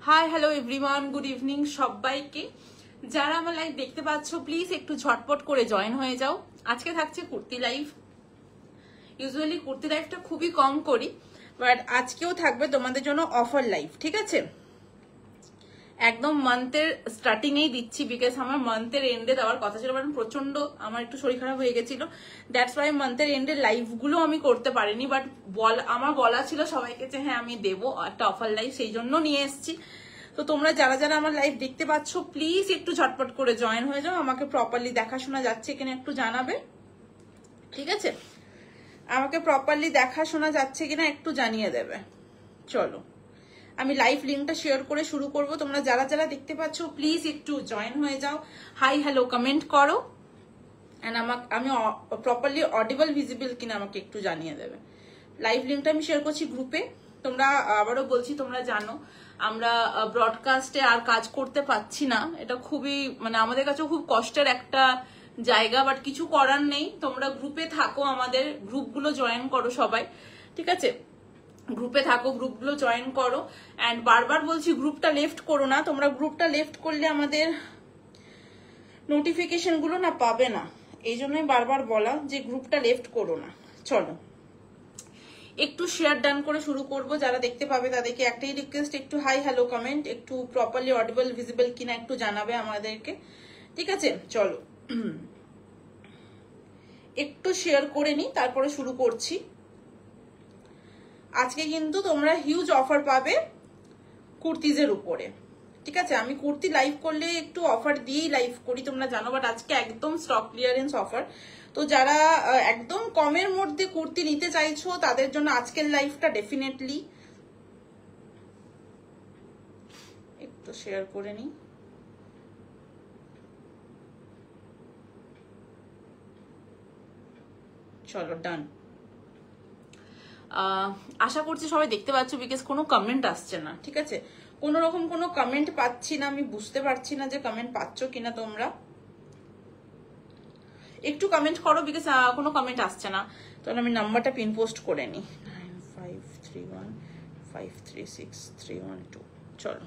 Hi hello everyone, good evening সবাইকে। যারা আমার লাইভ দেখতে পাচ্ছ প্লিজ একটু ঝটপট করে জয়েন হয়ে যাও। আজকে থাকছে কুর্তি লাইভ। ইউজুয়ালি কুর্তি লাইভটা খুবই কম করি, বাট আজকেও থাকবে তোমাদের জন্য অফার লাইভ, ঠিক আছে? একদম মান্থের স্টার্টিংয়েই দিচ্ছি, বিকজ আমার মান্থের এন্ডে দেওয়ার কথা ছিল, কারণ প্রচন্ড আমার একটু শরীর খারাপ হয়ে গেছিল। দ্যাটস ওয়াই মান্থের এন্ডে লাইভগুলো আমি করতে পারিনি, বাট আমার বলা ছিল সবাইকে যে হ্যাঁ আমি দেবো একটা অফার লাইভ, সেই জন্য নিয়ে এসেছি। তো তোমরা যারা যারা আমার লাইভ দেখতে পাচ্ছ প্লিজ একটু ঝটপট করে জয়েন হয়ে যাও। আমাকে প্রপারলি দেখাশোনা যাচ্ছে কিনা একটু জানাবে, ঠিক আছে? আমাকে প্রপারলি দেখাশোনা যাচ্ছে কিনা একটু জানিয়ে দেবে। চলো আমি লাইভ লিঙ্কটা শেয়ার করে শুরু করব। তোমরা যারা যারা দেখতে পাচ্ছ প্লিজ একটু জয়েন হয়ে যাও, হাই হ্যালো কমেন্ট করো, এন্ড আমি প্রপারলি অডিবল ভিজিবল কিনা আমাকে একটু জানিয়ে দেবে। লাইভ লিঙ্কটা আমি শেয়ার করছি গ্রুপে। তোমরা আবারও বলছি, তোমরা জানো আমরা ব্রডকাস্টে আর কাজ করতে পাচ্ছি না, এটা খুবই মানে আমাদের কাছে খুব কষ্টের একটা জায়গা, বাট কিছু করার নেই। তোমরা গ্রুপে থাকো, আমাদের গ্রুপগুলো জয়েন করো সবাই, ঠিক আছে? গ্রুপে থাকো, গ্রুপগুলো জয়েন করো। অ্যান্ড বারবার বলছি গ্রুপটা লেফট করো না। তোমরা গ্রুপটা লেফট করলে আমাদের নোটিফিকেশন গুলো না পাবে না, এই জন্যই বারবার বলা যে গ্রুপটা লেফট করো না। চলো একটু শেয়ার ডান করে শুরু করব। যারা দেখতে পাবে তাদেরকে একটাই রিকোয়েস্ট, একটু হাই হ্যালো কমেন্ট, একটু প্রপারলি অডিবল ভিজিবল কিনা একটু জানাবে আমাদেরকে, ঠিক আছে? চলো একটু শেয়ার করে নি, তারপরে শুরু করছি। আজকে কিন্তু তোমরা হিউজ অফার পাবে কুর্তিজের উপরে, ঠিক আছে? আমি কুর্তি লাইভ করলে একটু অফার দিয়েই লাইভ করি, তোমরা জানো, বাট আজকে একদম স্টক ক্লিয়ারেন্স অফার। তো যারা একদম কমের মধ্যে কুর্তি নিতে চাইছো তাদের জন্য আজকের লাইভটা ডেফিনেটলি। একটু শেয়ার করে নি। চলো ডান। আশা করছি সবাই দেখতে পাচ্ছ, বিকজ কোনো কমেন্ট আসছে না, ঠিক আছে? কোনো রকম কোনো কমেন্ট পাচ্ছি না, আমি বুঝতে পারছি না যে কমেন্ট পাচ্ছ কিনা। তোমরা একটু কমেন্ট করো, বিকজ কোনো কমেন্ট আসছে না। তাহলে আমি নাম্বারটা পিন পোস্ট করে নিই, 9531536312। চলো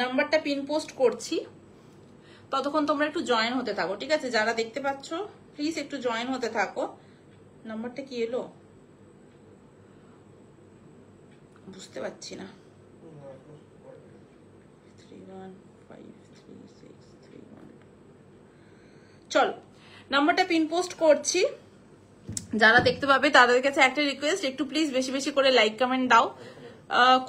নাম্বারটা পিন পোস্ট করছি, ততক্ষণ তোমরা একটু জয়েন হতে থাকো, ঠিক আছে? যারা দেখতে পাচ্ছ প্লিজ একটু জয়েন হতে থাকো। নাম্বারটা কি এলো বুঝতে পারছি না। 31536312। চলো নাম্বারটা পিন পোস্ট করছি। যারা দেখতে পাবে তাদের কাছে একটা রিকোয়েস্ট, একটু প্লিজ বেশি বেশি করে লাইক কমেন্ট দাও।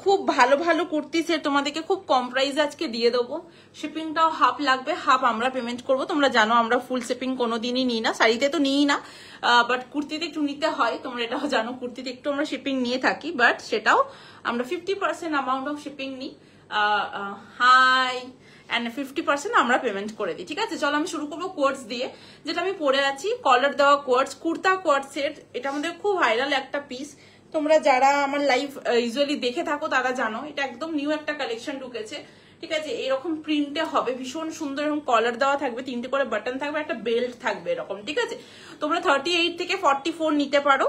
খুব ভালো ভালো কুর্তি সেট তোমাদেরকে খুব কম প্রাইসে আজকে দিয়ে দেবো। শিপিংটাও হাফ লাগবে, হাফ আমরা পেমেন্ট করব। তোমরা জানো আমরা ফুল শিপিং কোনোদিনই নিই না, শাড়িতে তো নিই না, বাট কুর্তিতে একটু নিতে হয়, তোমরা এটাও জানো। কুর্তিতে একটু আমরা শিপিং নিয়ে থাকি, বাট সেটাও আমরা 50% অ্যামাউন্ট অফ শিপিং নিই, হাই অ্যান্ড 50% আমরা পেমেন্ট করে দিই, ঠিক আছে? চলো আমি শুরু করবো কোয়ার্টস দিয়ে, যেটা আমি পরে আছি, কলার দেওয়া কোয়ার্টস, কুর্তা কোয়ার্টস সেট। এটা আমাদের খুব ভাইরাল একটা পিস। তোমরা যারা আমার লাইভ ইউজুয়ালি দেখে থাকো তারা জানো এটা একদম নিউ একটা কালেকশন ঢুকেছে, ঠিক আছে? এরকম প্রিন্টে হবে, ভীষণ সুন্দর, এরকম কলার দেওয়া থাকবে, 3টে করে বাটন থাকবে, একটা বেল্ট থাকবে এরকম, ঠিক আছে? তোমরা 38 থেকে 44 নিতে পারো।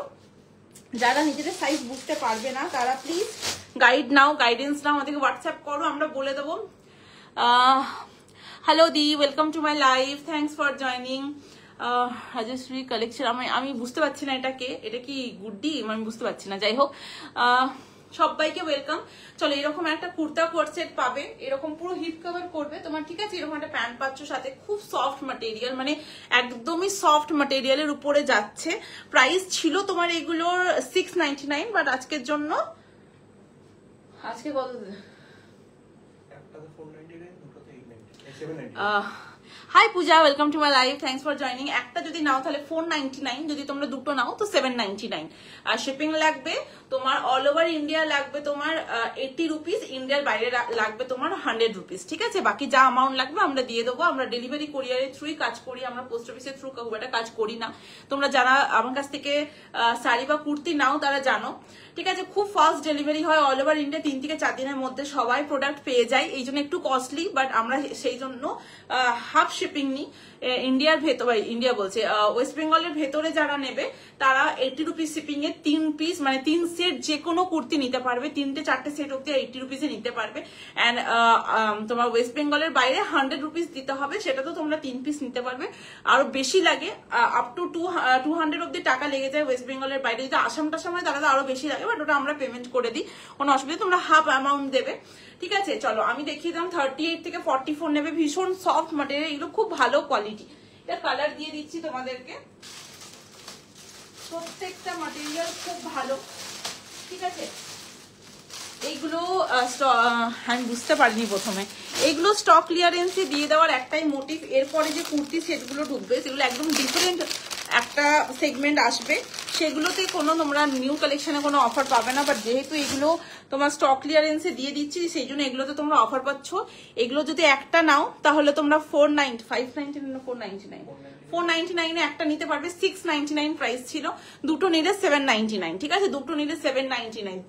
যারা নিজেদের সাইজ বুঝতে পারবে না তারা প্লিজ গাইড নাও, গাইডেন্স নাও, আমাদেরকে হোয়াটসঅ্যাপ করো, আমরা বলে দেবো। হ্যালো দি, welcome to my live, thanks for joining. Rajshree collection, আমি বুঝতে পারছি না এটা কে, এটা কি গুড্ডি, আমি বুঝতে পারছি না। যাই হোক, সবাইকে ওয়েলকাম। চলো এরকম একটা কুর্তা কোট সেট পাবে, এরকম পুরো হিপ কভার করবে তোমার, ঠিক আছে? এরকম একটা প্যান্ট পাচ্ছ সাথে, খুব সফট ম্যাটেরিয়াল, মানে একদমই সফট ম্যাটেরিয়ালের উপরে যাচ্ছে। প্রাইস ছিল তোমার এগুলোর 699, বাট আজকের জন্য আজকে কত? Hi Puja, welcome to my live, thanks for joining. একটা যদি নাও তাহলে 499, যদি তোমরা দুটো নাও তো 799। আর শিপিং লাগবে তোমার অল ওভার ইন্ডিয়া লাগবে তোমার 80 রুপিস, ইন্ডিয়ার বাইরে লাগবে তোমার 100 রুপিস, ঠিক আছে? বাকি যা অ্যামাউন্ট লাগবে আমরা দিয়ে দেবো। আমরা ডেলিভারি কোরিয়ারের থ্রুই কাজ করি, আমরা পোস্ট অফিসের থ্রু খুব একটা কাজ করি না। তোমরা যারা আমার কাছ থেকে শাড়ি বা কুর্তি নাও তারা জানো, ঠিক আছে? খুব ফাস্ট ডেলিভারি হয় অল ওভার ইন্ডিয়া, 3 থেকে 4 দিনের মধ্যে সবাই প্রোডাক্ট পেয়ে যায়। এই জন্য একটু কস্টলি, বাট আমরা সেই জন্য হাফ শিপিং নিই, ইন্ডিয়ার ভেতরে, ইন্ডিয়া বলছে ওয়েস্ট বেঙ্গলের ভেতরে যারা নেবে তারা 80 রুপিস শিপিং এ 3 পিস মানে 3 সেট যে কোনো কুর্তি নিতে পারবে, 3টে 4টে সেট অব্দি 80 রুপিসে নিতে পারবে। অ্যান্ড তোমার ওয়েস্ট বেঙ্গলের বাইরে 100 রুপিস দিতে হবে, সেটা তো তোমরা 3 পিস নিতে পারবে। আরো বেশি লাগে, আপ টু 200 অব্দি টাকা লেগে যায় ওয়েস্ট বেঙ্গলের বাইরে। যদি আসাম টাসাম হয় তাহলে তো আরো বেশি লাগে, বাট ওটা আমরা পেমেন্ট করে দিই, কোনো অসুবিধা, তোমরা হাফ অ্যামাউন্ট দেবে। ঠিক আছে, চলো আমি দেখিয়ে দিলাম। 38 থেকে 44 নেবে, ভীষণ সফট ম্যাটেরিয়াল, এগুলো খুব ভালো কোয়ালিটি। এটা কালার দিয়ে দিচ্ছি তোমাদেরকে, প্রত্যেকটা ম্যাটেরিয়াল খুব ভালো। ঠিক আছে, এইগুলো আমি বুঝতে পারিনি প্রথমে, এইগুলো স্টক ক্লিয়ারেন্সে দিয়ে দেওয়ার একটাই মোটিভ, এরপরে যে কুর্তি সেটগুলো ঢুকবে সেগুলো একদম ডিফারেন্ট একটা সেগমেন্ট আসবে, সেগুলোতে কোনো তোমরা নিউ কালেকশনে কোনো অফার পাবে না। বাট যেহেতু এগুলো তোমার স্টক ক্লিয়ারেন্সে দিয়ে দিচ্ছি, সেই জন্য এগুলোতে তোমরা অফার পাচ্ছ। এগুলো যদি একটা নাও তাহলে তোমরা 499 একটা নিতে পারবে, 699 প্রাইস ছিল, দুটো নিলে 799। ঠিক আছে, দুটো নিলে 799।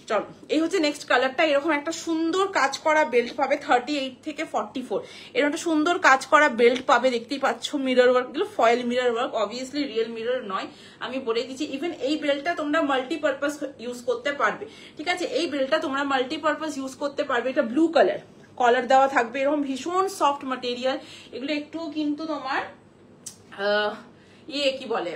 চলো, এই হচ্ছে নেক্সট কালারটা। এরকম একটা সুন্দর কাজ করা বেল্ট পাবে, 38 থেকে 44 এরকম একটা সুন্দর কাজ করা বেল্ট পাবে, দেখতেই পাচ্ছ। মিরর ওয়ার্ক, এগুলো foil mirror work, obviously real mirror নয়, আমি বলে দিচ্ছি। ইভেন এই বেল্টটা তোমরা মাল্টিপারপাস ইউজ করতে পারবে। ঠিক আছে, এই বেল্টটা তোমরা মাল্টিপারপাস ইউজ করতে পারবে। এটা ব্লু কালার, কলার দেওয়া থাকবে, এরকম ভীষণ সফট ম্যাটেরিয়াল। এগুলো একটু কিন্তু তোমার কি বলে,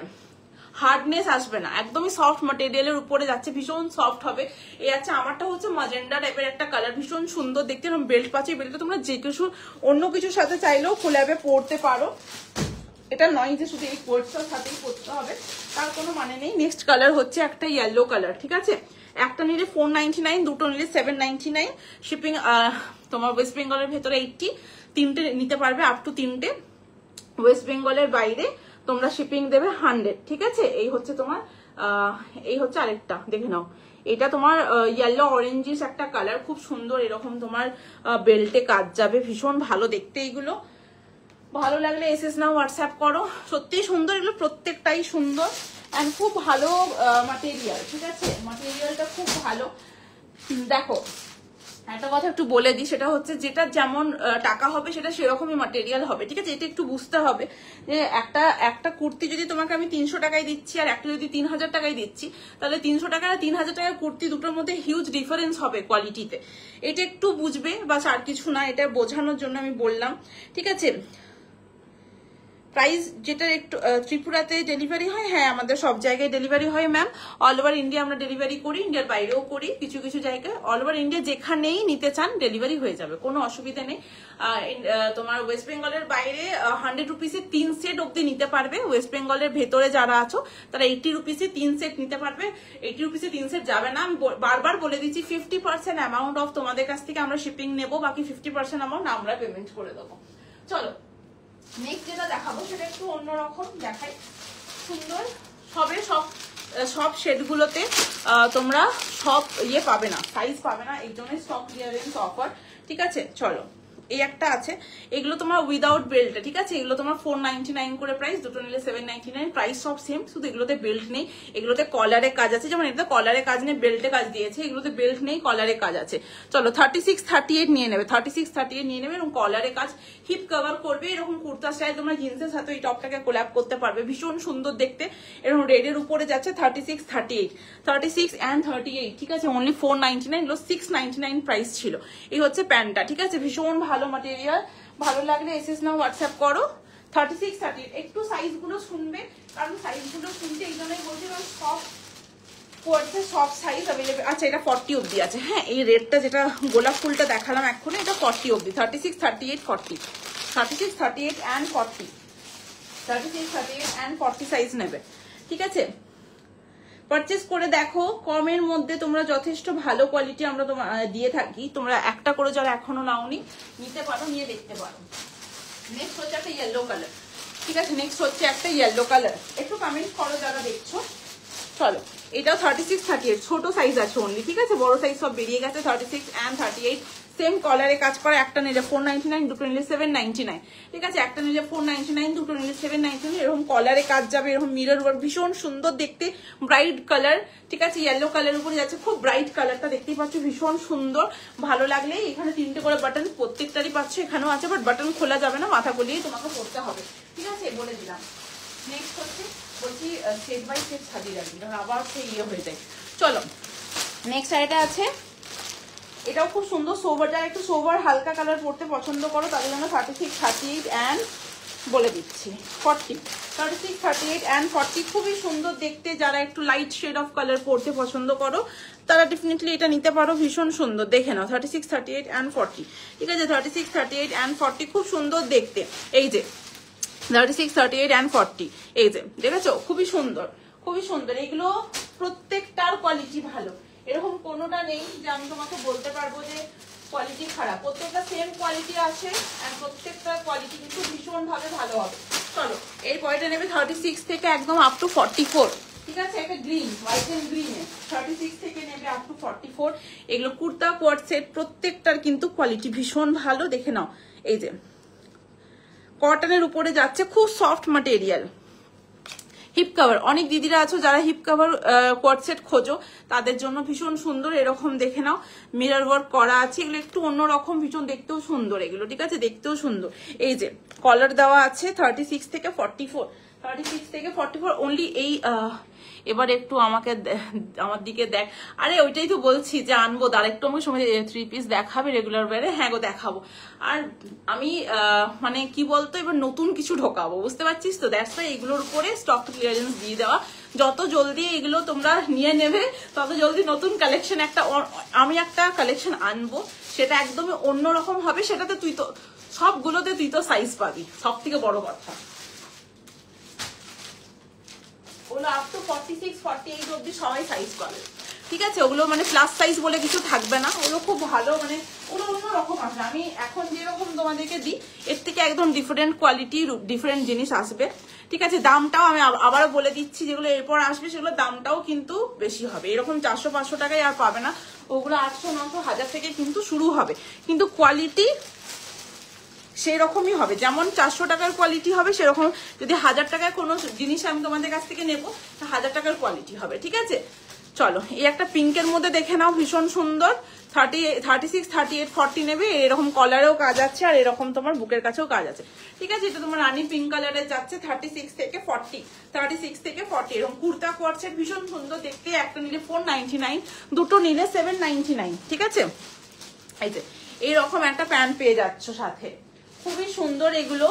হার্ডনেস আসবে না, একদমই সফট ম্যাটেরিয়ালের উপরে যাচ্ছে, ভীষণ সফট হবে। এই আছে আমারটা হচ্ছে মাজেন্ডা টাইপের একটা কালার, ভীষণ সুন্দর দেখতে। এরকম বেল্ট পাচ্ছি, বেল্টটা তোমরা যে কিছু অন্য কিছুর সাথে চাইলেও কোলাবে পরতে পারো। এটা নয় যে শুধু এই কোটটার সাথেই পরতে হবে, তার কোনো মানে নেই। নেক্সট কালার হচ্ছে একটা ইয়েলো কালার। ঠিক আছে, একটা নিলে 499, দুটো নিলে 799। শিপিং তোমার ওয়েস্ট বেঙ্গলের ভেতরে 80, 3টে নিতে পারবে, আপ টু 3টে। ওয়েস্ট বেঙ্গলের বাইরে তোমরা শিপিং দেবে 100। ঠিক আছে, এই হচ্ছে তোমার এই হচ্ছে আরেকটা, দেখে নাও। এটা তোমার ইয়েলো অরেঞ্জিস একটা কালার, খুব সুন্দর। এরকম তোমার বেল্টে কাজ যাবে, ভীষণ ভালো দেখতে। এইগুলো ভালো লাগলে এসএস নাও, হোয়াটসঅ্যাপ করো। সত্যি সুন্দর, এগুলো প্রত্যেকটাই সুন্দর অ্যান্ড খুব ভালো ম্যাটেরিয়াল। ঠিক আছে, ম্যাটেরিয়ালটা খুব ভালো। দেখো একটা কথা একটু বলে দিই, সেটা হচ্ছে যেটা যেমন টাকা হবে সেটা সেরকমই ম্যাটেরিয়াল হবে। ঠিক আছে, এটা একটু বুঝতে হবে যে একটা কুর্তি যদি তোমাকে আমি 300 টাকায় দিচ্ছি আর একটা যদি 3000 টাকায় দিচ্ছি, তাহলে 300 টাকা আর 3000 টাকার কুর্তি দুটোর মধ্যে হিউজ ডিফারেন্স হবে কোয়ালিটিতে। এটা একটু বুঝবে, বাস আর কিছু না, এটা বোঝানোর জন্য আমি বললাম। ঠিক আছে, প্রাইস যেটা একটু ত্রিপুরাতে ডেলিভারি হয়, হ্যাঁ আমাদের সব জায়গায় ডেলিভারি হয় ম্যাম, অল ওভার ইন্ডিয়া আমরা ডেলিভারি করি, ইন্ডিয়ার বাইরেও করি কিছু কিছু জায়গায়। অল ওভার ইন্ডিয়া যেখানেই নিতে চান ডেলিভারি হয়ে যাবে, কোনো অসুবিধা নেই। তোমার ওয়েস্ট বেঙ্গলের বাইরে 100 রুপিসে 3 সেট অব্দি নিতে পারবে। ওয়েস্ট বেঙ্গলের ভেতরে যারা আছো তারা 80 রুপিসে 3 সেট নিতে পারবে। 80 রুপিসে 3 সেট যাবে না, আমি বারবার বলে দিচ্ছি। 50% অ্যামাউন্ট অফ তোমাদের কাছ থেকে আমরা শিপিং নেবো, বাকি 50% অ্যামাউন্ট আমরা পেমেন্ট করে দেবো। চলো নেক্সট যেটা দেখাবো সেটা একটু অন্যরকম দেখাই, সুন্দর। সব শেডগুলোতে তোমরা সব পাবে না, সাইজ পাবে না, এই জন্য স্টক ক্লিয়ারেন্স অফার। ঠিক আছে, চলো এই একটা আছে, এগুলো তোমার উইদাউট বেল্ট। ঠিক আছে, এগুলো তোমার 499 করে প্রাইস, দুটো নিলে 799, প্রাইস সব সেম, শুধু এগুলোতে বেল্ট নেই। এগুলোতে কলারে কাজ আছে, যেমন এটা কলারে কাজ নেই, বেল্টে কাজ দিয়েছে। এগুলোতে বেল্ট নেই, কলারে কাজ আছে। চলো 36, 38 নিয়ে নেবে, 36, 38 নিয়ে নেবে, এবং কলারে কাজ, হিপ কভার করবে। এরকম কুর্তা স্টাইল তোমরা জিন্সের সাথে এই টপটাকে কোল্যাব করতে পারবে, ভীষণ সুন্দর দেখতে। এরকম রেডের উপরে যাচ্ছে 36, 38, 36 and 38। ঠিক আছে, অনলি 499, এগুলো 699 প্রাইস ছিল। এই হচ্ছে প্যান্টটা। ঠিক আছে, ভীষণ ভালো ম্যাটেরিয়াল, ভালো লাগলে এসএস নাও, হোয়াটসঅ্যাপ করো। 36, 38 একটু সাইজ গুলো শুনবে, কারণ সাইজ গুলো শুনতে এই জন্যই বলছি, কারণ সব সাইজ অ্যাভেলেবেল। আচ্ছা, এটা 40 অব্দি আছে। হ্যাঁ, এই রেডটা যেটা গোলাপ ফুলটা দেখালাম এক্ষুনি, এটা 40 অব্দি। 36, 38, 40, 36, 38 and 40, 36, 38 and 40 সাইজ নেবে। ঠিক আছে, পারচেস করে দেখো, কমের মধ্যে তোমরা যথেষ্ট ভালো কোয়ালিটি আমরা দিয়ে থাকি। তোমরা একটা করে যারা এখনো নাওনি নিতে পারো, নিয়ে দেখতে পারো। নেক্সট হচ্ছে একটা ইয়েলো কালার। ঠিক আছে, নেক্সট হচ্ছে একটা ইয়েলো কালার। একটু কমেন্ট করো যারা দেখছো। চলো এটাও 36 38 ছোট সাইজ আছে অনলি, ঠিক আছে, বড় সাইজ সব বেরিয়ে গেছে। 36 and 38 সেম কলারে কাজ করা, একটা নিলে 499, দুটো নিলে 799, ঠিক আছে, একটা নিলে 499, দুটো নিলে 799, এরকম কলারে কাজ যাবে, এরকম মিরর ওয়ার্ক, ভীষণ সুন্দর দেখতে, ব্রাইট কালার, ঠিক আছে, ইয়েলো কালার উপরে যাচ্ছে, খুব ব্রাইট কালারটা দেখতেই পাচ্ছ, ভীষণ সুন্দর। ভালো লাগলে এখানে 3টে করে বাটন প্রত্যেকটারই পাচ্ছ, এখানেও আছে, বাট বাটন খোলা যাবে না, মাথা গলিয়েই তোমাকে পড়তে হবে, ঠিক আছে, বলে দিলাম। নেক্সট হচ্ছে বলছি সেট বাই সেট সাজিয়ে রাখবি, আবার সেই ইয়ে হয়ে যায়। চলো নেক্সট আইটা আছে, এটাও খুব সুন্দর, সোভার, যারা একটু সোভার হালকা কালার পরতে পছন্দ করো তাদের জন্য 36 38 and বলে দিচ্ছি 40, 36 38 and 40 খুবই সুন্দর দেখতে। যারা একটু লাইট শেড অফ কালার পরতে পছন্দ করো তারা ডেফিনেটলি এটা নিতে পারো, ভীষণ সুন্দর, দেখে নাও 36 38 and 40, ঠিক আছে, 36 38 and 40 খুব সুন্দর দেখতে। এই যে 36 38 and 40, এই যে দেখেছো, খুবই সুন্দর, খুবই সুন্দর, এগুলো প্রত্যেকটার কোয়ালিটি ভালো, এরকম কোনোটা নেই যে আমি তোমাকে বলতে পারবো যে কোয়ালিটি খারাপ, প্রত্যেকটা সেম কোয়ালিটি আছে আর প্রত্যেকটা কোয়ালিটি কিন্তু ভীষণ ভাবে ভালো হবে। চলো এই পয়টা নেবে 36 থেকে একদম আপ টু 44, ঠিক আছে, একটা গ্রিন, হোয়াইট এন্ড গ্রিনে 36 থেকে নেবে আপ টু 44। এগুলো কুর্তা কোয়ার্ড সেট, প্রত্যেকটার কিন্তু কোয়ালিটি ভীষণ ভালো, দেখে নাও। এই যে কটনের উপরে যাচ্ছে, খুব সফট ম্যাটেরিয়াল, হিপ কাভার, অনেক দিদিরা আছো যারা হিপ কাভার কোয়ার্ড সেট খোঁজো তাদের জন্য ভীষণ সুন্দর, এরকম দেখে নাও, মিরর ওয়ার্ক করা আছে, এগুলো একটু অন্যরকম, ভীষণ দেখতেও সুন্দর এগুলো, ঠিক আছে, দেখতেও সুন্দর। এই যে কলার দেওয়া আছে 36 থেকে 44, 36 থেকে 44 অনলি। এই এবার একটু আমাকে আমার দিকে দেখ, আরে ওইটাই তো বলছি যে আনবো, আর একটু আমাকে সময় 3 পিস দেখাবে রেগুলার ওয়্যারে, হ্যাঁ গো দেখাবো। আর আমি মানে কি বলতো, এবার নতুন কিছু ঢোকাবো, বুঝতে পারছিস তো, দ্যাটস ওয়াই এগুলোর উপরে স্টক ক্লিয়ারেন্স দিয়ে দেওয়া, যত জলদি এগুলো তোমরা নিয়ে নেবে তত জলদি নতুন কালেকশন আমি একটা কালেকশন আনবো, সেটা একদমই অন্যরকম হবে, সেটাতে তুই তো সবগুলোতে তুই তো সাইজ পাবি, সব থেকে বড় কথা। ওগুলো আপ টু 46 48 অব্দি সবাই সাইজ পাবে, ঠিক আছে, ওগুলো মানে প্লাস সাইজ বলে কিছু থাকবে না, ওগুলো খুব ভালো, মানে ওগুলো অন্যরকম আসবে। আমি এখন যেরকম তোমাদেরকে দিই এর থেকে একদম ডিফারেন্ট কোয়ালিটি, ডিফারেন্ট জিনিস আসবে, ঠিক আছে। দামটাও আমি আবারও বলে দিচ্ছি, যেগুলো এরপর আসবে সেগুলো দামটাও কিন্তু বেশি হবে, এরকম 400-500 টাকায় আর পাবে না, ওগুলো 800-900 1000 থেকে কিন্তু শুরু হবে, কিন্তু কোয়ালিটি সেরকমই হবে, যেমন 400 টাকার কোয়ালিটি হবে সেরকম, যদি 1000 টাকার কোনো জিনিস আমি তোমাদের কাছ থেকে নেবো 1000 টাকার কোয়ালিটি হবে, ঠিক আছে। চলো এই একটা পিঙ্কের মধ্যে দেখে নাও, ভীষণ সুন্দর, 36 38 40 নেবে, এরকম কলারেও কাজ আছে আর এরকম তোমার বুকের কাছেও কাজ আছে, ঠিক আছে। এটা তোমার রানী পিঙ্ক কালারে যাচ্ছে 36 থেকে 40, 36 থেকে 40, এরকম কুর্তা কোয়ার্ড সেট ভীষণ সুন্দর দেখতে, একটা নিলে 499, দুটো নিলে 799, ঠিক আছে। এই যে এইরকম একটা প্যান্ট পেয়ে যাচ্ছ সাথে, খুবই সুন্দর এগুলো।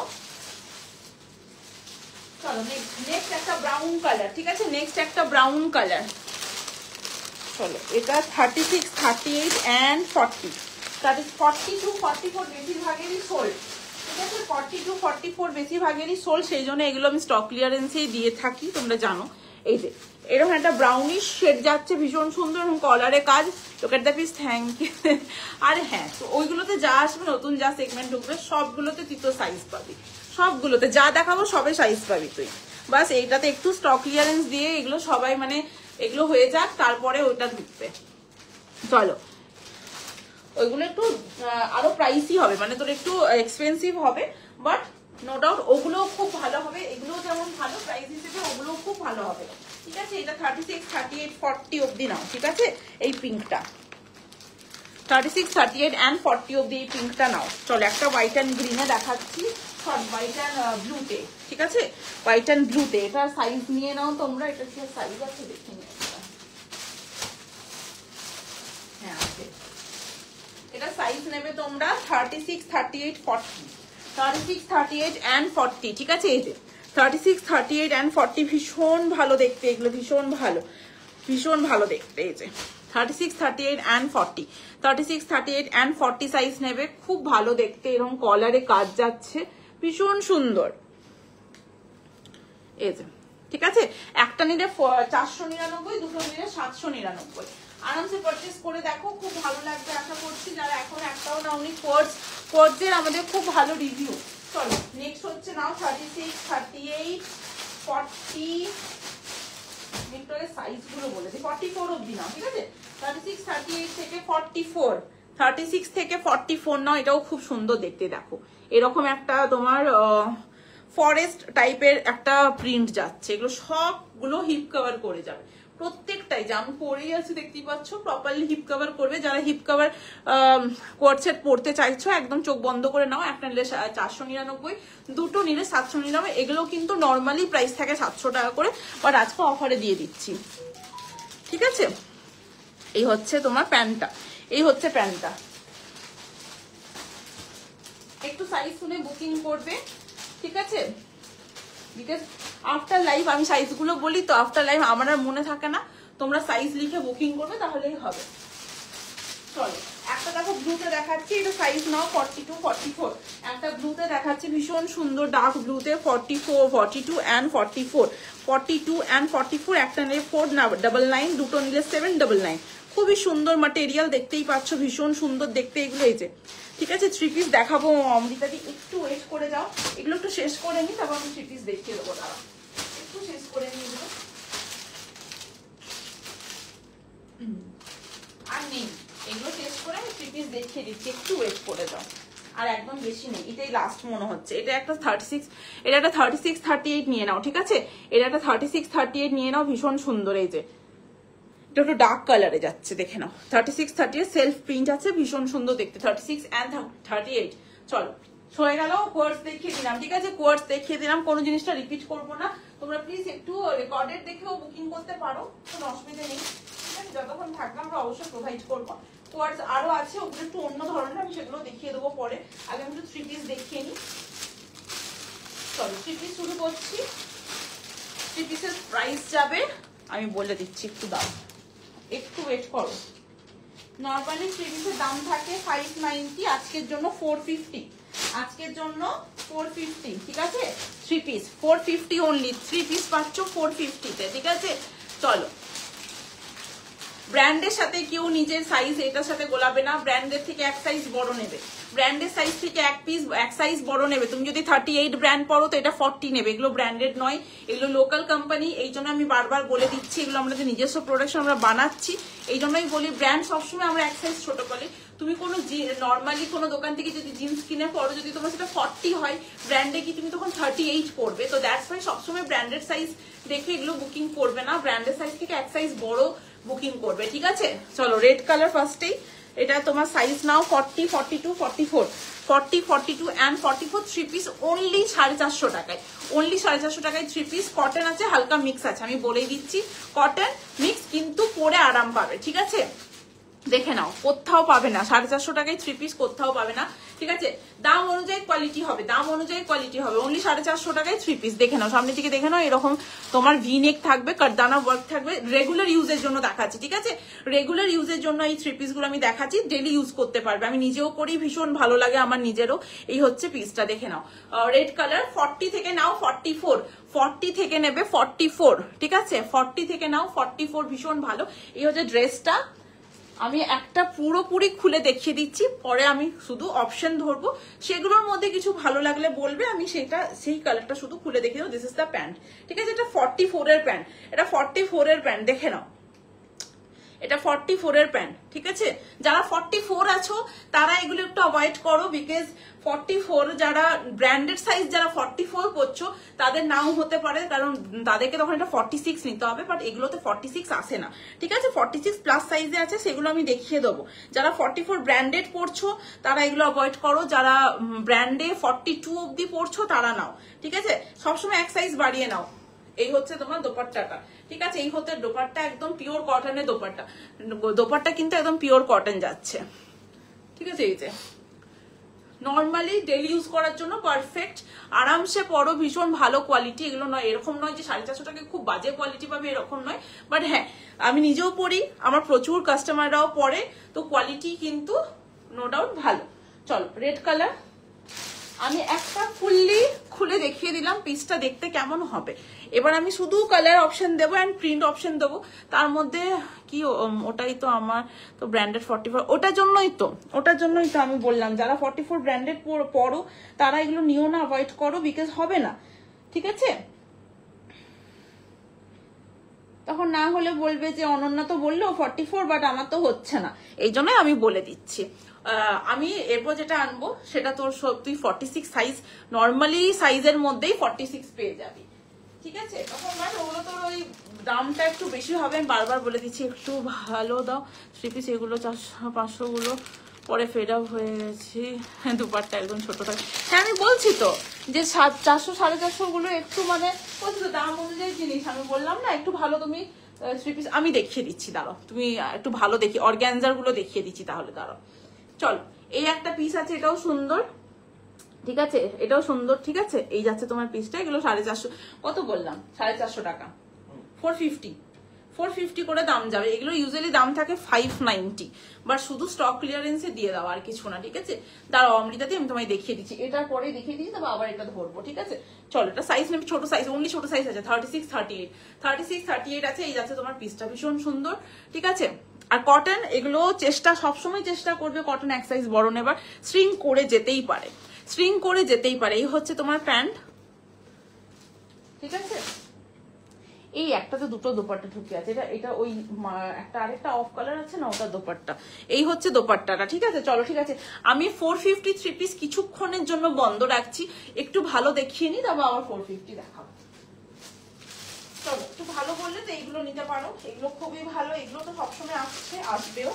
চলো নেক্সট একটা ব্রাউন কালার, ঠিক আছে, নেক্সট একটা ব্রাউন কালার। চলো এটা 36 38 and 40, that is 40 to 44 বেশিরভাগেরই sold, ঠিক আছে, 40 to 44 বেশিরভাগেরই সোল্ড, সেই জন্য এগুলো আমি স্টক ক্লিয়ারেন্সেই দিয়ে থাকি, তোমরা জানো। এই যে এরকম একটা ব্রাউনিশ শেড যাচ্ছে, ভীষণ সুন্দর, এবং কলারে কাজ, look at the piece, thank you. আর হ্যাঁ, তো ওইগুলোতে যা আসবে, নতুন যা সেগমেন্ট ঢুকবে সবগুলোতে তুই তো সাইজ পাবি, সবগুলোতে যা দেখাবো সবে সাইজ পাবি তুই, বাস এইটাতে একটু স্টক ক্লিয়ারেন্স দিয়ে এগুলো সবাই মানে এগুলো হয়ে যাক, তারপরে ওইটা ঢুকবে। চলো ওইগুলো একটু আরো প্রাইসই হবে, মানে তোর একটু এক্সপেন্সিভ হবে, বাট নো ডাউট ওগুলো খুব ভালো হবে, এগুলো যেমন ভালো প্রাইস হিসেবে ওগুলো খুব ভালো হবে, ঠিক আছে। এটা 36 38 40 অব্দি নাও, ঠিক আছে, এই পিঙ্কটা 36 38 and 40 অব্দি এই পিঙ্কটা নাও। চলো একটা হোয়াইট অ্যান্ড গ্রিনে দেখাচ্ছি, হোয়াইট অ্যান্ড ব্লুতে, ঠিক আছে, হোয়াইট অ্যান্ড ব্লুতে, এটা সাইজ নিয়ে নাও তোমরা, এটা কি সাইজ আছে দেখে নিও, হ্যাঁ আছে, এটা সাইজ নেবে তোমরা 36 38 40, 36 38 and 40, ঠিক আছে। এই যে 36 38 and 40 ভীষণ ভালো দেখতে, এগুলো ভীষণ ভালো, ভীষণ ভালো দেখতে। এই যে 36 38 and 40, 36 38 and 40 সাইজ নেবে, খুব ভালো দেখতে, এরকম কলারে কাজ যাচ্ছে, ভীষণ সুন্দর। এই যে ঠিক আছে, একটা নিলে 499, দুটো নিলে 799, আরামসে পারচেস করে দেখো, খুব ভালো লাগবে আশা করছি। যারা এখন একটাও নাওনি, কোর্সের আমাদের খুব ভালো রিভিউ। চলো নেক্সট হচ্ছে নাও 36 38 40 একটু আগে সাইজ গুলো বলে দিই, 44 অবধি নাও, ঠিক আছে? 36, 38 থেকে 44, 36 থেকে 44 নাও। এটাও খুব সুন্দর দেখতে, দেখো এরকম একটা তোমার ফরেস্ট টাইপের একটা প্রিন্ট যাচ্ছে। এগুলো সবগুলো হিপ কভার করে যাবে, প্রত্যেকটাই। যে আমি পরেই আছি দেখতেই পাচ্ছ, প্রপারলি হিপ কভার করবে। যারা হিপ কভার কোয়ার্ড সেট পড়তে চাইছো একদম চোখ বন্ধ করে নাও। একটা নিলে 499, দুটো নিলে 799। এগুলো কিন্তু নর্মালি প্রাইস থাকে 700 টাকা করে, বাট আজকে অফারে দিয়ে দিচ্ছি, ঠিক আছে? এই হচ্ছে তোমার প্যান্টটা, এই হচ্ছে প্যান্টটা। একটু সাইজ শুনে বুকিং করবে, ঠিক আছে? বিকজ আফটার লাইভ আমি সাইজগুলো বলি তো, আফটার লাইভ আমার আর মনে থাকে না, তোমরা সাইজ লিখে বুকিং করবে তাহলেই হবে। চলো একটা দেখো ব্লুতে দেখাচ্ছি, এটা সাইজ নাও 42, 44। একটা ব্লুতে দেখাচ্ছি ভীষণ সুন্দর ডার্ক ব্লুতে 44, 42 অ্যান্ড 44, 42 অ্যান্ড 44। একটা নিলে 499, দুটো নিলে 799। খুবই সুন্দর ম্যাটেরিয়াল, দেখতেই পাচ্ছ ভীষণ সুন্দর দেখতে এগুলো। এই যে, ঠিক আছে, 3 পিস দেখাবো অমৃতাদি, একটু ওয়েট করে যাও। এগুলো একটু শেষ করে নি, তারপর আমি 3 পিস দেখিয়ে দেবো। দাঁড়া একটু শেষ করে নি এগুলো, আর নেই। এগুলো শেষ করে আমি 3 পিস দেখিয়ে দিচ্ছি, একটু ওয়েট করে যাও। আর একদম বেশি নেই, এটাই লাস্ট মনে হচ্ছে। এটা একটা 36, এটা একটা 36, 38 নিয়ে নাও, ঠিক আছে? এটা একটা 36, 38 নিয়ে নাও, ভীষণ সুন্দর। এই যে এটা একটু ডার্ক কালারে যাচ্ছে, দেখে নাও। 36, 38 সেলফ প্রিন্ট আছে, ভীষণ সুন্দর দেখতে। 36 অ্যান্ড 38। চলো হয়ে গেল, কোয়ার্টস দেখিয়ে দিলাম, ঠিক আছে? কোয়ার্টস দেখিয়ে দিলাম, কোনো জিনিসটা রিপিট করবো না। তোমরা প্লিজ একটু রেকর্ডেড দেখেও বুকিং করতে পারো, কোনো অসুবিধা নেই, ঠিক আছে? যতক্ষণ থাকবে আমরা অবশ্যই প্রোভাইড করবো। কোয়ার্টস আরো আছে, ওগুলো একটু অন্য ধরনের, আমি সেগুলো দেখিয়ে দেবো পরে। আগে আমি একটু 3 পিস দেখিয়ে নিই। চলো 3 পিস শুরু করছি। 3 পিসের প্রাইস যাবে আমি বলে দিচ্ছি, একটু দাও, একটু ওয়েট করো। নরমালি 3 পিসের দাম থাকে 590, আজকের জন্য 450, আজকের জন্য 450, ঠিক আছে? 3 পিস 450 অনলি, 3 পিস পাচ্ছ 450 তে, ঠিক আছে? চলো, ব্র্যান্ডের সাথে কেউ নিজের সাইজ এটার সাথে গোলাবে না, ব্র্যান্ডের থেকে এক সাইজ বড় নেবে, ব্র্যান্ডের সাইজ থেকে এক সাইজ বড় নেবে। তুমি যদি 38 ব্র্যান্ড পড়ো তো এটা 40 নেবে। এগুলো ব্র্যান্ডেড নয়, এগুলো লোকাল কোম্পানি। এই জন্য আমি বারবার বলে দিচ্ছি, এগুলো আমাদের নিজস্ব প্রোডাকশন, আমরা বানাচ্ছি। এই জন্যই বলি ব্র্যান্ড সবসময় আমরা এক সাইজ ছোট বলি। তুমি কোনো নর্মালি কোনো দোকান থেকে যদি জিন্স কিনে পড়ো, যদি তোমার সেটা 40 হয়, ব্র্যান্ডে কি তুমি তখন 38 পড়বে। তো দ্যাটস ওয়াই সবসময় ব্র্যান্ডেড সাইজ দেখে এগুলো বুকিং করবে না, ব্র্যান্ডেড সাইজ থেকে এক সাইজ বড় বুকিং করবে, ঠিক আছে? চলো রেড কালার ফার্স্টেই, এটা তোমার size now 40, 42, 44, 40, 42 and 44। 3 piece only 450 টাকায়, অনলি 450 টাকায় 3 পিস। কটন আছে, হালকা মিক্স আছে, আমি বলেই দিচ্ছি কটন মিক্স, কিন্তু পরে আরাম পাবে, ঠিক আছে? দেখে নাও, কোথাও পাবে না 450 টাকায় 3 পিস, কোথাও পাবে না, ঠিক আছে? দাম অনুযায়ী কোয়ালিটি হবে, দাম অনুযায়ী কোয়ালিটি হবে। অনলি 450 টাকায় 3 পিস। দেখে নাও, সামনে থেকে দেখে নাও, এরকম তোমার ভি নেক থাকবে, কাটদানা ওয়ার্ক থাকবে। রেগুলার ইউজের জন্য দেখাচ্ছি, ঠিক আছে? রেগুলার ইউজের জন্য এই 3 পিস গুলো আমি দেখাচ্ছি, ডেলি ইউজ করতে পারবে। আমি নিজেও করি, ভীষণ ভালো লাগে আমার নিজেরও। এই হচ্ছে পিসটা, দেখে নাও, রেড কালার। 40 থেকে নাও 44, 40 থেকে নেবে 44, ঠিক আছে? 40 থেকে নাও 44, ভীষণ ভালো। এই হচ্ছে ড্রেসটা। আমি একটা পুরোপুরি খুলে দেখিয়ে দিচ্ছি, পরে আমি শুধু অপশন ধরবো, সেগুলোর মধ্যে কিছু ভালো লাগলে বলবে, আমি সেই কালারটা শুধু খুলে দেখিয়ে দেবো। দিস ইজ দ্য প্যান্ট, ঠিক আছে? এটা 44 এর প্যান্ট, এটা 44 এর প্যান্ট, দেখে নাও, এটা 44 এর প্যান্ট, ঠিক আছে? যারা 44 আছো তারা এগুলো একটু অ্যাভয়েড করো, বিকজ 44 যারা ব্র্যান্ডেড সাইজ, যারা 44 করছো তাদের নাও হতে পারে, কারণ তাদেরকে তখন এটা 46 নিতে হবে, বাট এগুলোতে 46 আসে না, ঠিক আছে? 46 প্লাস সাইজে আছে, সেগুলো আমি দেখিয়ে দেবো। যারা 44 ব্র্যান্ডেড পড়ছো তারা এগুলো অ্যাভয়েড করো, যারা ব্র্যান্ডে 42 অব্দি পড়ছো তারা নাও, ঠিক আছে? সবসময় এক সাইজ বাড়িয়ে নাও। এই হচ্ছে তোমার দোপাট্টাটা, ঠিক আছে? এই হচ্ছে দোপাট্টা, একদম পিওর কটনের দোপাট্টা। দোপাট্টা কিন্তু একদম পিওর কটন যাচ্ছে, ঠিক আছে? এই যে নর্মালি ডেলি ইউজ করার জন্য পারফেক্ট, আরামসে পরো, ভীষণ ভালো কোয়ালিটি। এগুলো নয়, এরকম নয় যে 450 টাকায় খুব বাজে কোয়ালিটি পাবে, এরকম নয়। বাট হ্যাঁ, আমি নিজেও পরি, আমার প্রচুর কাস্টমাররাও পরে, তো কোয়ালিটি কিন্তু নো ডাউট ভালো। চলো রেড কালার, আমি একটা ফুললি খুলে দেখিয়ে দিলাম পিসটা দেখতে কেমন হবে। এবার আমি শুধু কালার অপশন দেবো অ্যান্ড প্রিন্ট অপশন দেবো। তার মধ্যে কি, ওটাই তো আমার তো ব্র্যান্ডেড 44, ওটার জন্যই তো আমি বললাম, যারা 44 ব্র্যান্ডেড পড়ো তারা এগুলো নিও না, অ্যাভয়েড করো, বিকজ হবে না, ঠিক আছে? তখন না হলে বলবে যে অনন্যা তো বললো 44, বাট আমার তো হচ্ছে না, এই জন্যই আমি বলে দিচ্ছি। আমি এরপর যেটা আনবো সেটা তোর তুই 46 সাইজ, নর্মালি সাইজের মধ্যেই 46 পেয়ে যাবি, ঠিক আছে? তখন মানে ওগুলো তোর ওই দামটা একটু বেশি হবে, আমি বারবার বলে দিচ্ছি একটু ভালো দাও। 3 পিস এগুলো 400-500 গুলো পরে ফেড আপ হয়ে গেছি, দুপাট্টা একদম ছোট থাকে। হ্যাঁ আমি বলছি তো যে 400-450 গুলো একটু মানে বলছি তো দাম অনুযায়ী জিনিস, আমি বললাম না একটু ভালো তুমি 3 পিস আমি দেখিয়ে দিচ্ছি, দাঁড়াও তুমি একটু ভালো দেখি অর্গ্যানজার গুলো দেখিয়ে দিচ্ছি তাহলে, দাঁড়াও। চলো, এই একটা পিস আছে, এটাও সুন্দর, ঠিক আছে? এটাও সুন্দর, ঠিক আছে? এই যাচ্ছে তোমার পিসটা, এগুলো 450, কত বললাম? 450 টাকা, 450 করে দাম যাবে। এগুলো ইউজুয়ালি দাম থাকে 590, বাট শুধু স্টক ক্লিয়ারেন্সে দিয়ে দাও, আর কিছু না, ঠিক আছে? দাঁড়াও অমৃতাদি আমি তোমায় দেখিয়ে দিচ্ছি, এটার পরে দেখিয়ে দিচ্ছি, তবে আবার এটা ধরবো, ঠিক আছে? চলো, এটা সাইজ নেবে ছোট সাইজ, অনলি ছোট সাইজ আছে 36-38 আছে। এই যাচ্ছে তোমার পিসটা, ভীষণ সুন্দর, ঠিক আছে? আর কটন, এগুলো সবসময় চেষ্টা করবে কটন এক সাইজ বড় নেবার, স্ট্রিং করে যেতেই পারে, এই হচ্ছে তোমার প্যান্ট, ঠিক আছে? এই একটাতে দুটো দোপাট্টা ঢুকে আছে, এটা ওই একটা আরেকটা অফ কালার আছে না, ওটা দোপাট্টা, এই হচ্ছে দোপাট্টাটা, ঠিক আছে? চলো, ঠিক আছে, আমি 450 3 পিস কিছুক্ষণের জন্য বন্ধ রাখছি, একটু ভালো দেখিয়ে নি, তবে আবার 450 দেখাবো। চলো, একটু ভালো বললে তো এইগুলো নিতে পারো, এগুলো খুবই ভালো, এগুলো তো সবসময় আসবেও,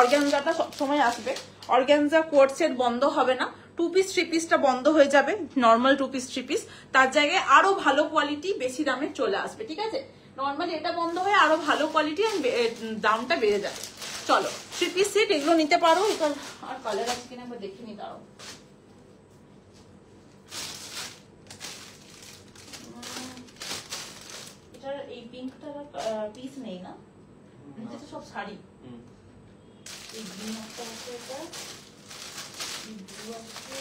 অর্গানজাটা সবসময় আসবে, অর্গানজা কোট সেট বন্ধ হবে না, 2 পিস 3 পিসটা বন্ধ হয়ে যাবে, নর্মাল 2 পিস 3 পিস, তার জায়গায় আরো ভালো কোয়ালিটি বেশি দামে চলে আসবে, ঠিক আছে? নর্মালি এটা বন্ধ হয়ে আরো ভালো কোয়ালিটি দামটা বেড়ে যাবে। চলো, 3 পিস সেট এগুলো নিতে পারো। এটা আর কালার আছে কিনা একবার দেখে নি, দাঁড়াও। এটার এই পিঙ্কটার পিস নেই না, নিচে তো সব শাড়ি, এই গ্রিন একটা আছে, এটা এই ব্লু আছে,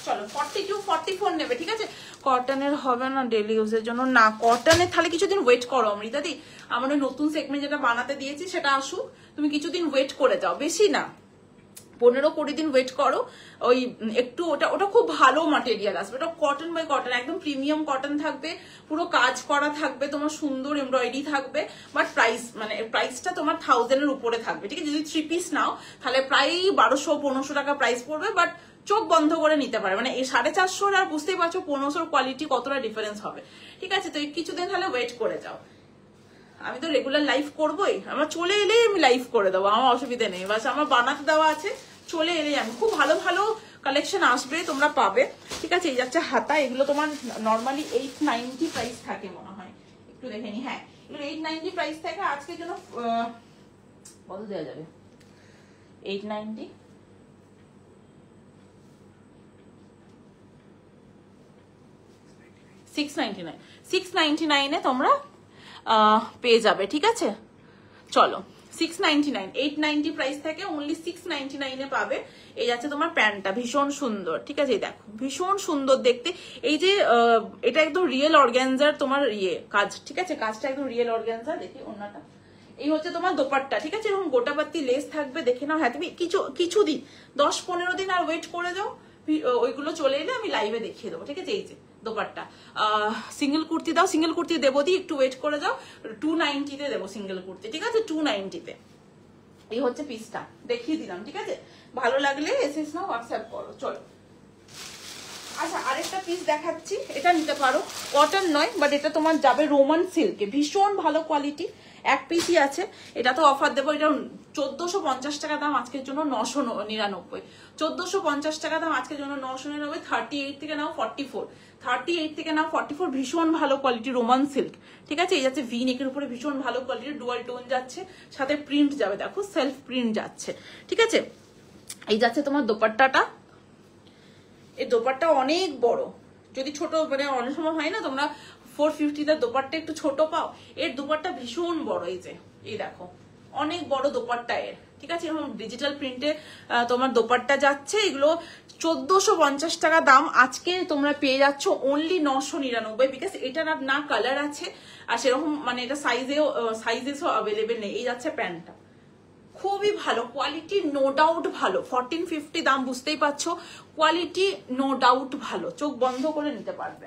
চলো 42-44 নেবে, ঠিক আছে? কটনের হবে না ডেলি ইউজের জন্য, না কটনের তাহলে কিছুদিন ওয়েট করো অমৃতাদি, আমার ওই নতুন সেগমেন্ট যেটা বানাতে দিয়েছি সেটা আসুক, তুমি কিছুদিন ওয়েট করে যাও, বেশি না 15-20 দিন ওয়েট করো, ওই একটু ওটা খুব ভালো ম্যাটেরিয়াল আসবে, ওটা কটন বাই কটন, একদম প্রিমিয়াম কটন থাকবে, পুরো কাজ করা থাকবে, তোমার সুন্দর এমব্রয়ডারি থাকবে, বাট প্রাইসটা তোমার 1000-এর উপরে থাকবে, ঠিক আছে? যদি 3 পিস নাও তাহলে প্রায় 1200-1500 টাকা প্রাইস পড়বে, বাট চোখ বন্ধ করে নিতে পারে, মানে এই 450 আর বুঝতেই পারছো 1500 কোয়ালিটি কতটা ডিফারেন্স হবে, ঠিক আছে? তো কিছুদিন তাহলে ওয়েট করে যাও, আমি তো রেগুলার লাইভ করবোই, আমার চলে এলেই আমি লাইভ করে দেবো, আমার অসুবিধা নেই, বাস আমার বানাতে দেওয়া আছে, চলে এলেই আমি, খুব ভালো ভালো কালেকশন আসবে, তোমরা পাবে, ঠিক আছে? এই যাচ্ছে হাতা, এগুলো তোমার নর্মালি 890 প্রাইস থাকে মনে হয়, একটু দেখে নি, হ্যাঁ এগুলো 890 প্রাইস থাকে, আজকের জন্য কত দেওয়া যাবে? 890, 699 তোমরা পেয়ে যাবে, ঠিক আছে? চলো, 699, 890 প্রাইস থাকে, অনলি 699 পাবে। এই যাচ্ছে তোমার প্যান্টটা, ভীষণ সুন্দর, ঠিক আছে? দেখো ভীষণ সুন্দর দেখতে, এই যে এটা একদম রিয়েল অর্গানজার তোমার কাজ, ঠিক আছে? কাজটা একদম রিয়েল অর্গানজার, দেখি ওন্নাটা, এই হচ্ছে তোমার দোপাট্টা, ঠিক আছে? এরকম গোটাপাতি লেস থাকবে, দেখে নাও। হ্যাঁ তুমি কিছুদিন 10-15 দিন আর ওয়েট করে দাও, ওইগুলো চলে এলে আমি লাইভে দেখিয়ে দেবো, ঠিক আছে? এই যে দোপাট্টা, সিঙ্গেল কুর্তি দাও, সিঙ্গেল কুর্তি দেবো, দি একটু ওয়েট করে দাও, 290-তে দেবো সিঙ্গেল কুর্তি, ঠিক আছে? 290-তে এই হচ্ছে পিসটা, দেখিয়ে দিলাম, ঠিক আছে? ভালো লাগলে এসএস নাও, হোয়াটসঅ্যাপ করো। চলো, আচ্ছা আরেকটা পিস দেখাচ্ছি, এটা নিতে পারো, কটন নয় বাট এটা তোমার যাবে রোমান সিল্কে, ভীষণ ভালো কোয়ালিটি, এক পিসই আছে, এটা তো অফার দেবো, এটা 1450 টাকা দাম, আজকের জন্য 999, 1450 টাকা দাম আজকের জন্য 999, 38 থেকে নাও 44, 38 থেকে নাও 44, ভীষণ ভালো কোয়ালিটি রোমান সিল্ক, ঠিক আছে? এই যাচ্ছে ভি নেকের উপরে, ভীষণ ভালো কোয়ালিটি, ডুয়াল টোন যাচ্ছে, সাথে প্রিন্ট যাবে, দেখো সেলফ প্রিন্ট যাচ্ছে, ঠিক আছে? এই যাচ্ছে তোমার দোপাট্টাটা, এই দোপাট্টা অনেক বড়, যদি ছোট মানে অনেক সময় হয় না তোমরা 450-তে দোপাট্টা একটু ছোট পাও, এর দোপাট্টা ভীষণ বড়, এই যে এই দেখো অনেক বড় দোপাট্টা এর, ঠিক আছে? এরকম ডিজিটাল প্রিন্টে তোমার দোপাট্টা যাচ্ছে, এগুলো 1450 টাকা দাম, আজকে তোমরা পেয়ে যাচ্ছ অনলি 999, বিকজ এটার না কালার আছে আর সেরকম মানে এটা সাইজেও অ্যাভেলেবেল নেই। এই যাচ্ছে প্যান্টটা, খুবই ভালো কোয়ালিটি, নো ডাউট ভালো। 1450 দাম, বুঝতেই পারছো কোয়ালিটি নো ডাউট ভালো, চোখ বন্ধ করে নিতে পারবে।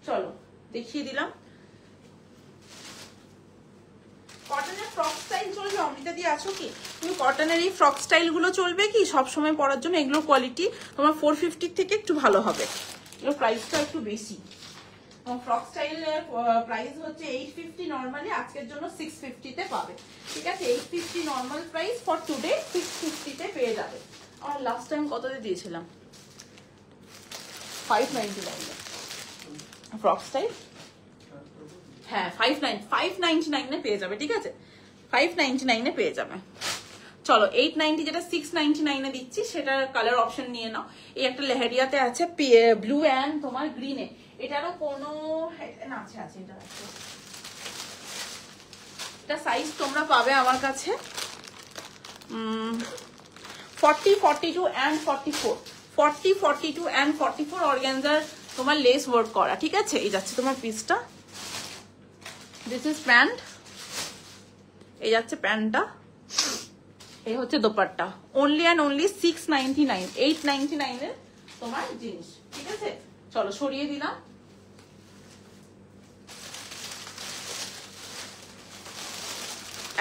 চলো দেখিয়ে দিলাম। কটনের ফ্রক স্টাইল চলবে? অমৃতা দিয়ে আছো কি তুমি? কটনের এই ফ্রক স্টাইল গুলো চলবে কি সবসময় পরার জন্য? এগুলো কোয়ালিটি তোমার 450 থেকে একটু ভালো হবে, এগুলো প্রাইসটা একটু বেশি। ফ্রক স্টাইলের প্রাইস হচ্ছে 850 নর্মালি, আজকের জন্য 650 তে পাবে। ঠিক আছে, 850 নর্মাল প্রাইস, ফর টুডে 650 তে পেয়ে যাবে। আমার লাস্ট টাইম কততে দিয়েছিলাম? 599 ফ্রক স্টাইল। হ্যাঁ 599 পেয়ে যাবে। ঠিক আছে, 599 পেয়ে যাবে। চলো 890 যেটা 699 দিচ্ছি সেটার কালার অপশন নিয়ে নাও। এই একটা লেহেরিয়াতে আছে ব্লু অ্যান্ড তোমার গ্রিনে, এটারও কোনো না আছে, এটা সাইজ তোমরা পাবে আমার কাছে 40, 42 and 44, 40, 42 and 44 অর্গানজার তোমার লেস ওয়ার্ক করা। ঠিক আছে, এই যাচ্ছে তোমার পিসটা, দিস ইজ প্যান্ট, এই যাচ্ছে প্যান্টটা, এই হচ্ছে দোপাট্টা। অনলি অ্যান্ড অনলি 699, 899 এর তোমার জিনিস। ঠিক আছে, চলো সরিয়ে দিলাম।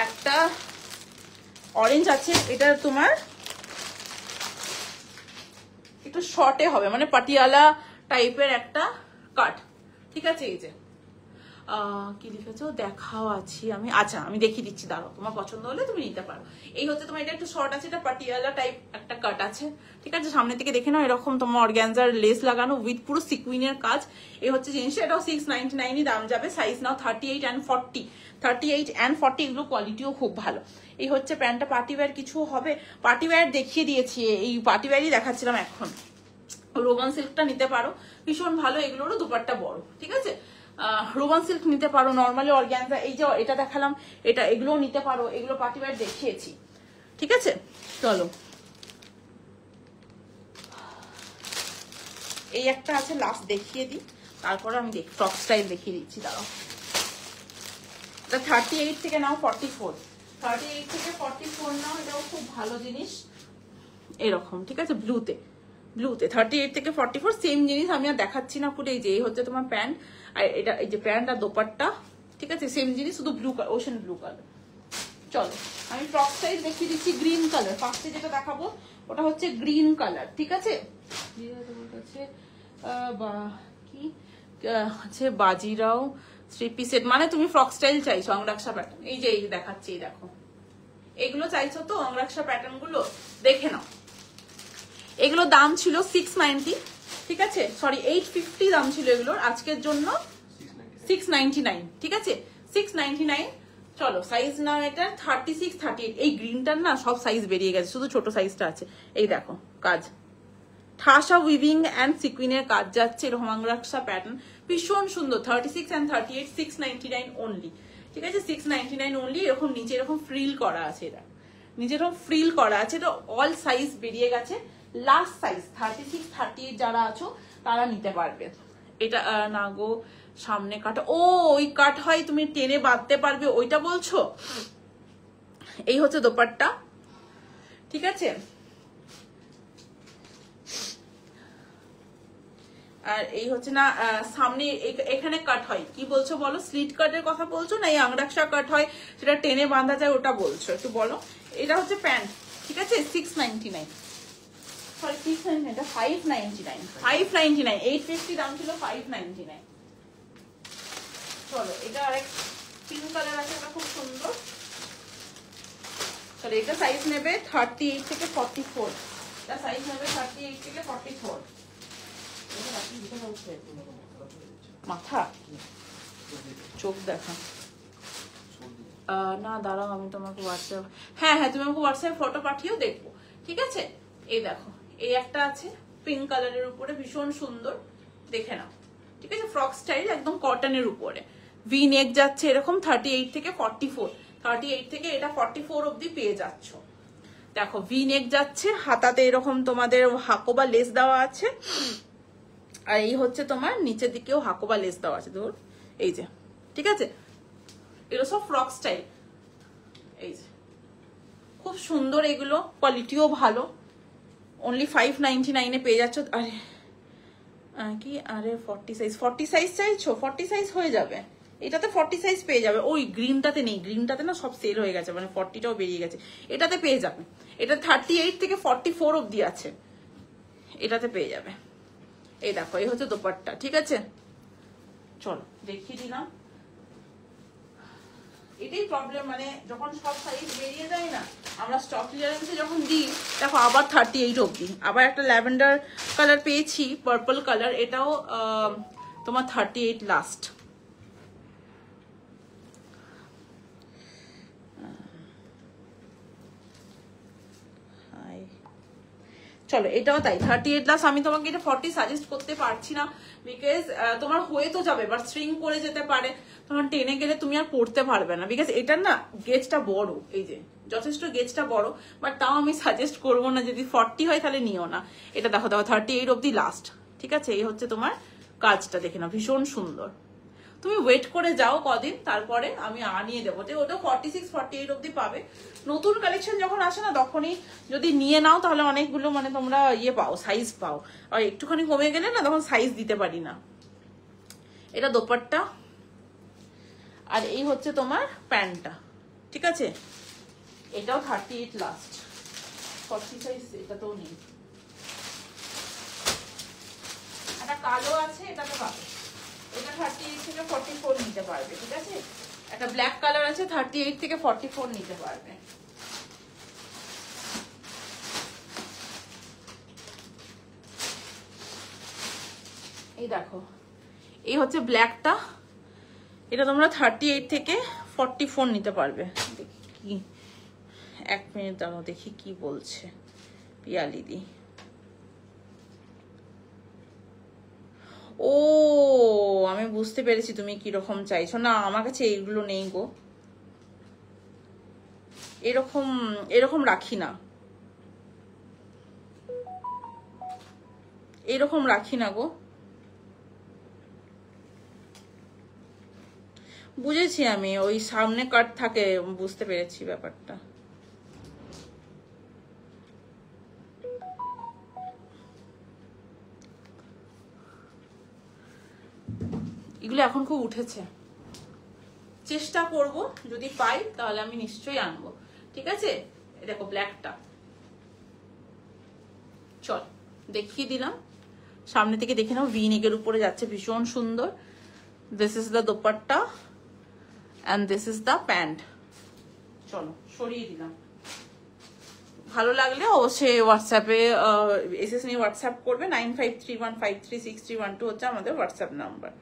একটা অরেঞ্জ আছে, এটা তোমার একটু শর্টে হবে, মানে পাটিয়ালা টাইপের একটা কাট। ঠিক আছে, এই যে কি লিখেছো দেখাও আছি আমি, আচ্ছা আমি দেখিয়ে দিচ্ছি, দাঁড়াও, তোমার পছন্দ হলে তুমি নিতে পারো। এই হচ্ছে তোমার, এটা একটু শর্ট আছে, এটা পাটিয়ালা টাইপ একটা কাট আছে। ঠিক আছে, সামনে থেকে দেখে নাও, এরকম তোমার অর্গানজার লেস লাগানো উইথ পুরো সিকুইনের কাজ। এই হচ্ছে জিনিসটা, এটাও 699 দাম যাবে। সাইজ নাও 38 and 40, 38 and 40, এগুলো কোয়ালিটিও খুব ভালো। এই হচ্ছে প্যান্টটা। পার্টিওয়্যার কিছু হবে? পার্টিওয়্যার দেখিয়ে দিয়েছি, এই পার্টিওয়্যারই দেখাচ্ছিলাম এখন। রোবান সিল্কটা নিতে পারো, ভীষণ ভালো, এগুলোরও দুপাট্টা বড়। ঠিক আছে, রোবান সিল্ক নিতে পারো, নর্মালি অর্গানজা, এই যে এটা দেখালাম এটা, এগুলোও নিতে পারো, এগুলো পার্টিওয়্যার দেখিয়েছি। ঠিক আছে, চলো এই একটা আছে লাস্ট দেখিয়ে দিই, তারপরে আমি ফ্রক স্টাইল দেখিয়ে দিচ্ছি। দাঁড়াও, এটা 38 থেকে নাও 44, 38 থেকে 44 নাও, এটাও খুব ভালো জিনিস এরকম। ঠিক আছে, ব্লুতে 38 থেকে 44 সেম জিনিস, আমি আর দেখাচ্ছি না পুরো। এই যে এই হচ্ছে তোমার প্যান্ট, আর এটা এই যে প্যান্ট আর দোপাট্টা। ঠিক আছে, সেম জিনিস, শুধু blue colour, ocean blue colour. চলো আমি ফ্রক স্টাইল দেখিয়ে দিচ্ছি। গ্রিন কালার ফার্স্টে যেটা দেখাবো ওটা হচ্ছে গ্রিন কালার। ঠিক আছে, কি আছে বাজিরাও 3 পিস সেট, মানে তুমি ফ্রক স্টাইল চাইছো অংরাক্সা প্যাটার্ন। এই যে এই দেখাচ্ছি, এই দেখো, এগুলো চাইছো তো অংরাক্সা প্যাটার্ন গুলো, দেখে নাও। এগুলো দাম ছিল 690, ঠিক আছে, সরি 850 দাম ছিল এগুলোর, আজকের জন্য 699। ঠিক আছে, 699। চলো সাইজ নাও, এটা 36, 38। এই গ্রিনটার না সব সাইজ বেরিয়ে গেছে, শুধু ছোট সাইজটা আছে। এই দেখো কাজ, ঠাসা উইভিং অ্যান্ড সিকুইনের কাজ যাচ্ছে, এরকম অংরাক্সা প্যাটার্ন, ভীষণ সুন্দর। 36 and 38, 699 অনলি। ঠিক আছে, 699 অনলি। এরকম নিচে এরকম ফ্রিল করা আছে, এটা নিচে এরকম ফ্রিল করা আছে, এটা অল সাইজ বেরিয়ে গেছে। লাস্ট সাইজ 36, 38 যারা আছো তারা নিতে পারবে। এটা না গো, সামনে কাট, ও ওই কাট হয় তুমি টেনে বাঁধতে পারবে, ওইটা বলছো? এই হচ্ছে দোপাট্টা। ঠিক আছে, আর এই হচ্ছে না সামনে এখানে কাট হয়, কি বলছো বলো? স্লিট কাটের কথা বলছো না এই আংরাক্সা কাট হয় সেটা টেনে বাঁধা যায়, ওটা বলছো? একটু বলো। এটা হচ্ছে প্যান্ট। ঠিক আছে, 699, সরি 699, এটা 599, 599, 850 দাম ছিল, 599। চলো এটা আরেক পিঙ্ক কালার আছে, এটা খুব সুন্দর। চলো এটা সাইজ নেবে 38 থেকে 44, এটা সাইজ নেবে 38 থেকে 44। মাথা চোখ দেখা না, দাঁড়াও আমি তোমাকে হোয়াটসঅ্যাপ, হ্যাঁ তুমি আমাকে হোয়াটসঅ্যাপে ফটো পাঠিয়েও দেখবো। ঠিক আছে, এই দেখো এই একটা আছে পিঙ্ক কালারের উপরে, ভীষণ সুন্দর, দেখে নাও। ঠিক আছে, ফ্রক স্টাইল একদম কটনের উপরে, ভি নেক যাচ্ছে এরকম। 38 থেকে 44, 38 থেকে এটা 44 অব্দি পেয়ে যাচ্ছ। দেখো ভি নেক যাচ্ছে, হাতাতে এরকম তোমাদের হাকোবা লেস দেওয়া আছে, আর এই হচ্ছে তোমার নিচের দিকেও হাকোবা লেস দেওয়া আছে, ধর এই যে। ঠিক আছে, এগুলো সব ফ্রক স্টাইল। এই যে খুব সুন্দর, এগুলো কোয়ালিটিও ভালো। অনলি 599 পেয়ে যাচ্ছ। আরে কি, আরে 40 সাইজ চাইছো? 40 সাইজ হয়ে যাবে, এটাতে 40 সাইজ পেয়ে যাবে। ওই গ্রিনটাতে নেই, গ্রিনটাতে না সব সেল হয়ে গেছে, মানে 40টাও বেরিয়ে গেছে। এটাতে পেয়ে যাবে, এটা 38 থেকে 44 অব্দি আছে, এটাতে পেয়ে যাবে। এই দেখো, এই হচ্ছে দোপাট্টা, ঠিক আছে? চলো দেখিয়ে দিলাম। এটাই প্রবলেম, মানে যখন সব সাইজ বেরিয়ে যায় না, আমরা স্টক ক্লিয়ারেন্সে যখন দিই, দেখো আবার 38 অব্দি। আবার একটা ল্যাভেন্ডার কালার পেয়েছি, পার্পল কালার, এটাও তোমার 38 লাস্ট। চলো এটাও তাই 38 লাস্ট। আমি তোমাকে এটা 40 সাজেস্ট করতে পারছি না, বিকজ তোমার হয়ে তো যাবে, বাট স্ট্রিং করে যেতে পারে, তোমার টেনে গেলে তুমি আর পড়তে পারবে না, বিকজ এটার না গেজটা বড়, এই যে যথেষ্ট গেজটা বড়। বাট তাও আমি সাজেস্ট করবো না, যদি 40 হয় তাহলে নিও না। এটা দেখো দেখো 38 অব্দি লাস্ট, ঠিক আছে? এই হচ্ছে তোমার কাজটা, দেখে নাও, ভীষণ সুন্দর। তুমি ওয়েট করে যাও কদিন, তারপরে আমি আনিয়ে দেবো। তো ওটা 46 48 অব্দি পাবে। নতুন কালেকশন যখন আসে না, তখনই যদি নিয়ে নাও তাহলে অনেকগুলো মানে তোমরা ইয়ে পাও, সাইজ পাও। আর একটুখানি কমে গেলে না, তখন সাইজ দিতে পারি না। এটা দোপাট্টা, আর এই হচ্ছে তোমার প্যান্টটা, ঠিক আছে? এটাও 38 লাস্ট, 40 সাইজ এটাতেও নেই। একটা কালো আছে, এটাতে পাবে, এটা 38 থেকে 44 নিতে পারবে, ঠিক আছে? একটা ব্ল্যাক কালার আছে, 38 থেকে 44 নিতে পারবে। এই দেখো, এই হচ্ছে ব্ল্যাকটা, এটা তোমরা 38 থেকে 44 নিতে পারবে। দেখি কি, 1 মিনিট দাঁড়াও, দেখি কি বলছে পিয়ালিদি। ও আমি বুঝতে পেরেছি তুমি কিরকম চাইছো। না, আমার কাছে এইগুলো নেই গো, এরকম এরকম রাখি না, এরকম রাখি না গো। বুঝেছি আমি, ওই সামনে কাট থাকে, বুঝতে পেরেছি ব্যাপারটা। এগুলো এখন খুব উঠেছে, চেষ্টা করব যদি পাই তাহলে আমি নিশ্চয়ই আনবো, ঠিক আছে? দেখো ব্ল্যাকটা, চল দেখিয়ে দিলাম, সামনে থেকে দেখে নাও। ভি নেকের উপরে যাচ্ছে, ভীষণ সুন্দর। This is the dupatta and this is the pant. চলো সরিয়ে দিলাম। ভালো লাগলে অবশ্যই হোয়াটসঅ্যাপে এসএস নিয়ে হোয়াটসঅ্যাপ করবে। 9531536312 হচ্ছে আমাদের হোয়াটসঅ্যাপ নাম্বার।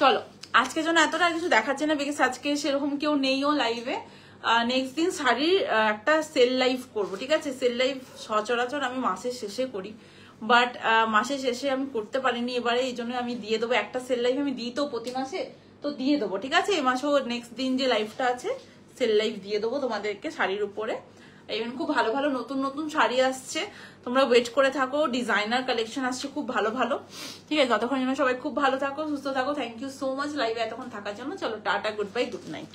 চলো আজকের জন্য এতটা কিছু দেখাচ্ছে না, বিকজ আজকে সেরকম কেউ নেইও লাইভে। নেক্সট দিন শাড়ির একটা সেল লাইভ করবো, ঠিক আছে? সেল লাইভ সচরাচর আমি মাসের শেষে করি, বাট মাসের শেষে আমি করতে পারিনি এবারে, এই জন্য আমি দিয়ে দেবো একটা সেল লাইভ। আমি দিই তো প্রতি মাসে, তো দিয়ে দেবো, ঠিক আছে? এই মাসেও নেক্সট দিন যে লাইভটা আছে সেল লাইভ দিয়ে দেবো তোমাদেরকে শাড়ির উপরে। ইভেন খুব ভালো ভালো নতুন নতুন শাড়ি আসছে, তোমরা ওয়েট করে থাকো। ডিজাইনার কালেকশন আসছে খুব ভালো ভালো, ঠিক আছে? ততক্ষণ যেন সবাই খুব ভালো থাকো, সুস্থ থাকো। থ্যাংক ইউ সো মাচ লাইভে এতক্ষণ থাকার জন্য। চলো tata, good bye, good night.